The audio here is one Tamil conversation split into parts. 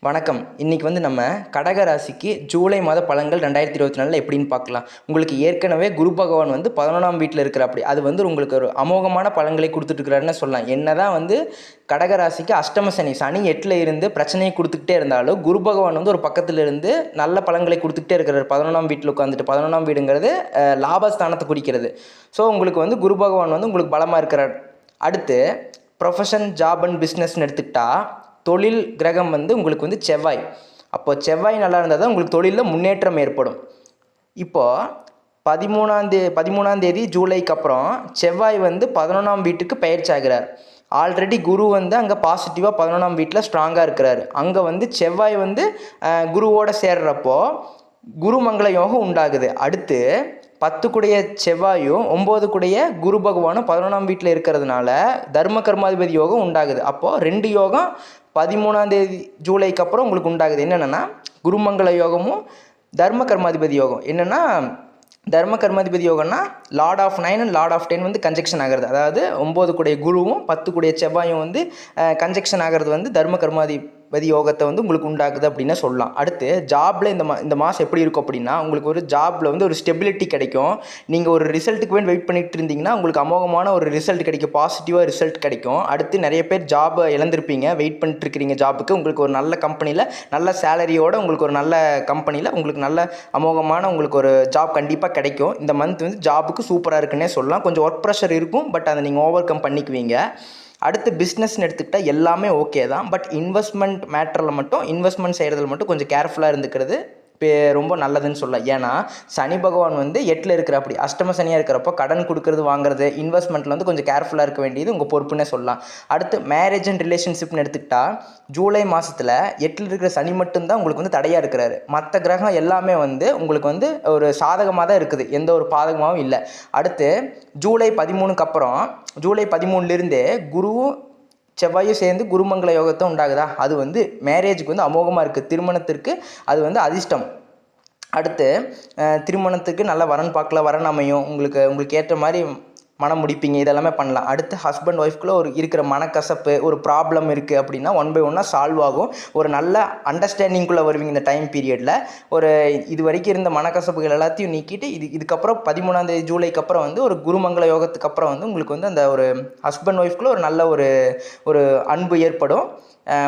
வணக்கம். இன்றைக்கி நம்ம கடக ராசிக்கு ஜூலை மாத பலன்கள் 2024 எப்படின்னு பார்க்கலாம். உங்களுக்கு ஏற்கனவே குரு பகவான் 11ஆம் வீட்டில் இருக்கிற அது உங்களுக்கு ஒரு அமோகமான பலன்களை கொடுத்துட்ருக்கிறாருன்னு சொல்லலாம். என்ன தான் கடக ராசிக்கு அஷ்டம சனி 8ல் இருந்து பிரச்சனையை கொடுத்துக்கிட்டே இருந்தாலும் குரு பகவான் ஒரு பக்கத்தில் இருந்து நல்ல பலன்களை கொடுத்துக்கிட்டே இருக்கிறார். 11ஆம் வீட்டில் உட்காந்துட்டு 11ஆம் வீடுங்கிறது லாபஸ்தானத்தை குறிக்கிறது. ஸோ உங்களுக்கு குரு பகவான் உங்களுக்கு பலமாக இருக்கிறார். அடுத்து ப்ரொஃபஷன், ஜாப் அண்ட் பிஸ்னஸ்ன்னு எடுத்துக்கிட்டால் தொழில் கிரகம் உங்களுக்கு செவ்வாய். அப்போது செவ்வாய் நல்லா இருந்தால் தான் உங்களுக்கு தொழிலில் முன்னேற்றம் ஏற்படும். இப்போது 13ஆம் தேதி ஜூலைக்கு அப்புறம் செவ்வாய் 11ஆம் வீட்டுக்கு பயிற்சி ஆகிறார். ஆல்ரெடி குரு அங்கே பாசிட்டிவாக 11ஆம் வீட்டில் ஸ்ட்ராங்காக இருக்கிறார். அங்கே செவ்வாய் குருவோடு சேர்றப்போ குருமங்கள யோகம் உண்டாகுது. அடுத்து 10 கூடைய செவ்வாயும் 9 கூடைய குரு பகவானும் 11ஆம் வீட்டில் இருக்கிறதுனால தர்ம கர்மாதிபதி யோகம் உண்டாகுது. அப்போது 2 யோகம் 13ஆம் தேதி ஜூலைக்கு அப்புறம் உங்களுக்கு உண்டாகுது. என்னென்னா குருமங்கள யோகமும் தர்ம கர்மாதிபதி யோகம். என்னென்னா தர்ம கர்மாதிபதி யோகம்னா lord of 9 and lord of 10 conjunction ஆகிறது. அதாவது 9 கூடைய குருவும் 10 கூடைய செவ்வாயும் கன்ஜெக்ஷன் ஆகிறது தர்ம கர்மாதிபதி யோகத்தை உங்களுக்கு உண்டாக்குது அப்படின்னு சொல்லலாம். அடுத்து ஜாபில் இந்த மாதம் எப்படி இருக்கும் அப்படின்னா உங்களுக்கு ஒரு ஜாபில் ஒரு ஸ்டெபிலிட்டி கிடைக்கும். நீங்கள் ஒரு ரிசல்ட்டுக்கு வெயிட் பண்ணிட்டு இருந்தீங்கன்னா உங்களுக்கு அமோகமான ஒரு ரிசல்ட் கிடைக்கும், பாசிட்டிவாக ரிசல்ட் கிடைக்கும். அடுத்து நிறைய பேர் ஜாபை இழந்திருப்பீங்க, வெயிட் பண்ணிட்டு இருக்கிறீங்க ஜாபுக்கு. உங்களுக்கு ஒரு நல்ல கம்பெனியில் நல்ல சேலரியோட உங்களுக்கு ஒரு நல்ல கம்பெனியில் உங்களுக்கு நல்ல அமோகமான உங்களுக்கு ஒரு ஜாப் கண்டிப்பாக கிடைக்கும். இந்த மந்த் ஜாபுக்கு சூப்பராக இருக்குன்னே சொல்லலாம். கொஞ்சம் ஒர்க் ப்ரெஷர் இருக்கும், பட் அதை நீங்கள் ஓவர் கம் பண்ணிக்குவீங்க. அடுத்து பிஸ்னஸ்ன்னு எடுத்துக்கிட்டால் எல்லாமே ஓகே தான். பட் இன்வெஸ்ட்மெண்ட் மேட்டரில் மட்டும் இன்வெஸ்ட்மெண்ட் செய்கிறதுல மட்டும் கொஞ்சம் கேர்ஃபுல்லாக இருந்துக்கிறது ரொம்ப நல்லதுன்னு சொல்லலாம். ஏன்னா சனி பகவான் 8ல் இருக்கிற அஷ்டம சனியாக இருக்கிறப்போ கடன் கொடுக்கறது வாங்குறது இன்வெஸ்ட்மெண்ட்டில் கொஞ்சம் கேர்ஃபுல்லாக இருக்க வேண்டியது உங்கள் பொறுப்புன்னே சொல்லலாம். அடுத்து மேரேஜ் அண்ட் ரிலேஷன்ஷிப்னு எடுத்துக்கிட்டால் ஜூலை மாதத்தில் 8ல் இருக்கிற சனி மட்டும்தான் உங்களுக்கு தடையாக இருக்கிறாரு. மற்ற கிரகம் எல்லாமே உங்களுக்கு ஒரு சாதகமாக தான் இருக்குது, எந்த ஒரு பாதகமாகவும் இல்லை. அடுத்து ஜூலை 13க்கு அப்புறம் ஜூலை 13லேருந்தே குருவும் செவ்வாயும் சேர்ந்து குருமங்கள யோகத்தை உண்டாகுதா, அது மேரேஜுக்கு அமோகமாக இருக்குது. திருமணத்திற்கு அது அதிர்ஷ்டம். அடுத்து திருமணத்துக்கு நல்ல வரன் பார்க்கல, வரன் அமையும், உங்களுக்கு ஏற்ற மாதிரி மனம் முடிப்பீங்க, இதெல்லாமே பண்ணலாம். அடுத்து ஹஸ்பண்ட் ஒய்ஃப்குள்ளே இருக்கிற மனக்கசப்பு ஒரு ப்ராப்ளம் இருக்குது அப்படின்னா 1 by 1 சால்வ் ஆகும். ஒரு நல்ல அண்டர்ஸ்டாண்டிங்குள்ளே வருவீங்க இந்த டைம் பீரியடில். இது வரைக்கும் இருந்த மனக்கசப்புகள் எல்லாத்தையும் நீக்கிட்டு இதுக்கப்புறம் 13ஆம் தேதி ஜூலைக்கு அப்புறம் ஒரு குருமங்கள யோகத்துக்கு அப்புறம் உங்களுக்கு அந்த ஒரு ஹஸ்பண்ட் ஒய்ஃப்குள்ளே ஒரு நல்ல ஒரு அன்பு ஏற்படும்.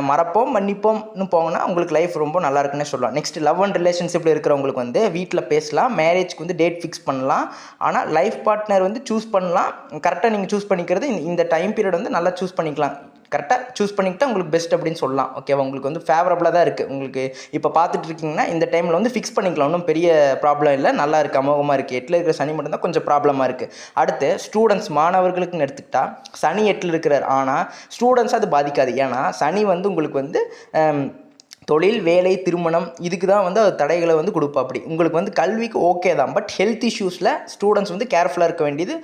மறப்போம் மன்னிப்போம்னு போங்கன்னா உங்களுக்கு லைஃப் ரொம்ப நல்லா இருக்குன்னே சொல்லலாம். நெக்ஸ்ட் லவ் அண்ட் ரிலேஷன்ஷிப்பில் இருக்கிறவங்களுக்கு வீட்டில் பேசலாம், மேரேஜ்க்கு டேட் ஃபிக்ஸ் பண்ணலாம். ஆனால் லைஃப் பார்ட்னர் சூஸ் பண்ணலாம். கரெக்டாக நீங்கள் சூஸ் பண்ணிக்கிறது இந்த டைம் பீரியட் நல்லா சூஸ் பண்ணிக்கலாம். கரெக்டாக சூஸ் பண்ணிக்கிட்டால் உங்களுக்கு பெஸ்ட் அப்படின்னு சொல்லலாம். ஓகேவா, உங்களுக்கு ஃபேவரபுளாக தான் இருக்குது. உங்களுக்கு இப்போ பார்த்துட்டு இருக்கீங்கன்னா இந்த டைமில் ஃபிக்ஸ் பண்ணிக்கலாம், ஒன்றும் பெரிய ப்ராப்ளம் இல்லை, நல்லா இருக்குது, அமோகமாக இருக்குது. 8ல் இருக்கிற சனி மட்டும்தான் கொஞ்சம் ப்ராப்ளமாக இருக்குது. அடுத்து ஸ்டூடெண்ட்ஸ் மாணவர்களுக்குன்னு எடுத்துக்கிட்டால் சனி 8ல் இருக்கிறார். ஆனால் ஸ்டூடெண்ட்ஸ் அது பாதிக்காது. ஏன்னா சனி உங்களுக்கு தொழில், வேலை, திருமணம் இதுக்கு தான் அது தடைகளை கொடுப்பா. உங்களுக்கு கல்விக்கு ஓகே தான், பட் ஹெல்த் இஷ்யூஸில் ஸ்டூடெண்ட்ஸ் கேர்ஃபுல்லாக இருக்க வேண்டியது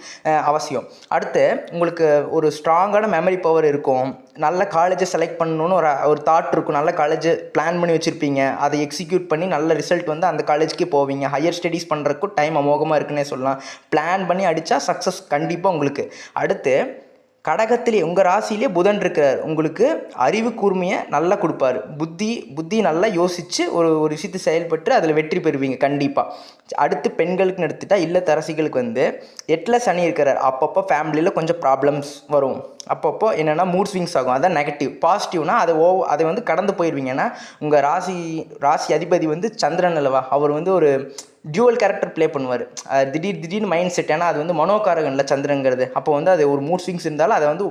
அவசியம். அடுத்து உங்களுக்கு ஒரு ஸ்ட்ராங்கான மெமரி பவர் இருக்கும், நல்ல காலேஜை செலக்ட் பண்ணணுன்னு ஒரு தாட் இருக்கும், நல்ல காலேஜ் பிளான் பண்ணி வச்சுருப்பீங்க, அதை எக்ஸிக்யூட் பண்ணி நல்ல ரிசல்ட் அந்த காலேஜுக்கே போவீங்க. ஹையர் ஸ்டடீஸ் பண்ணுறதுக்கும் டைம் அமோகமாக இருக்குன்னே சொல்லலாம். பிளான் பண்ணி அடித்தா சக்ஸஸ் கண்டிப்பாக உங்களுக்கு. அடுத்து கடகத்திலே உங்கள் ராசியிலே புதன் இருக்கிறார். உங்களுக்கு அறிவு கூர்மையை நல்லா கொடுப்பார். புத்தி நல்லா யோசித்து ஒரு விஷயத்தை செயல்பட்டு அதில் வெற்றி பெறுவீங்க கண்டிப்பாக. அடுத்து பெண்களுக்குன்னு எடுத்துட்டால் இல்லத்தரசிகளுக்கு 8ல் சனி இருக்கிறார். அப்பப்போ ஃபேமிலியில் கொஞ்சம் ப்ராப்ளம்ஸ் வரும். அப்பப்போ என்னென்னா மூட் ஸ்விங்ஸ் ஆகும், அதான் நெகட்டிவ். பாசிட்டிவ்னா அதை கடந்து போயிடுவீங்க. ஏன்னா உங்கள் ராசி அதிபதி சந்திரன் அல்லவா, அவர் ஒரு டியூவல் கேரக்டர் ப்ளே பண்ணுவார். திடீர்னு மைண்ட் செட். ஏன்னா அது மனோகாரகன் இல்லை சந்திரங்கிறது. அப்போ அது ஒரு மூட் ஸ்விங்ஸ் இருந்தாலும் அதை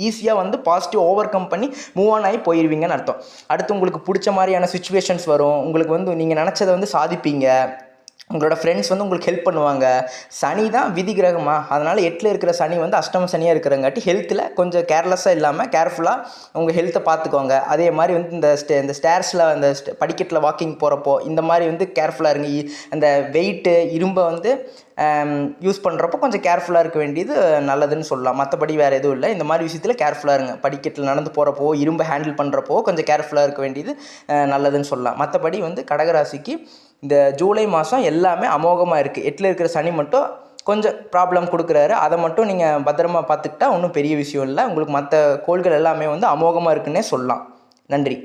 ஈஸியாக பாசிட்டிவ் ஓவர் கம் பண்ணி மூவ் ஆன் ஆகி போயிடுவீங்கன்னு அர்த்தம். அடுத்து உங்களுக்கு பிடிச்ச மாதிரியான சுச்சுவேஷன்ஸ் வரும். உங்களுக்கு நீங்கள் நினச்சதை சாதிப்பீங்க. உங்களோட ஃப்ரெண்ட்ஸ் உங்களுக்கு ஹெல்ப் பண்ணுவாங்க. சனி தான் விதி கிரகமாக, அதனால் 8ல் இருக்கிற சனி அஷ்டம சனியாக இருக்கிறங்காட்டி ஹெல்த்தில் கொஞ்சம் கேர்லெஸ்ஸாக இல்லாமல் கேர்ஃபுல்லாக உங்கள் ஹெல்த்தை பார்த்துக்கோங்க. அதே மாதிரி இந்த ஸ்டேர்ஸில் அந்த படிக்கட்டில் வாக்கிங் போகிறப்போ இந்த மாதிரி கேர்ஃபுல்லாக இருங்க. அந்த வெயிட்டு இரும்பை யூஸ் பண்ணுறப்போ கொஞ்சம் கேர்ஃபுல்லாக இருக்க வேண்டியது நல்லதுன்னு சொல்லலாம். மற்றபடி வேறு எதுவும் இல்லை. இந்த மாதிரி விஷயத்தில் கேர்ஃபுல்லாக இருங்க. படிக்கட்டில் நடந்து போகிறப்போ இரும்பை ஹேண்டில் பண்ணுறப்போ கொஞ்சம் கேர்ஃபுல்லாக இருக்க வேண்டியது நல்லதுன்னு சொல்லலாம். மற்றபடி கடகராசிக்கு இந்த ஜூலை மாதம் எல்லாமே அமோகமாக இருக்குது. 8ல் இருக்கிற சனி மட்டும் கொஞ்சம் ப்ராப்ளம் கொடுக்குறாரு. அதை மட்டும் நீங்கள் பத்திரமா பார்த்துக்கிட்டா ஒன்றும் பெரிய விஷயம் இல்லை. உங்களுக்கு மற்ற கோள்கள் எல்லாமே அமோகமாக இருக்குன்னே சொல்லலாம். நன்றி.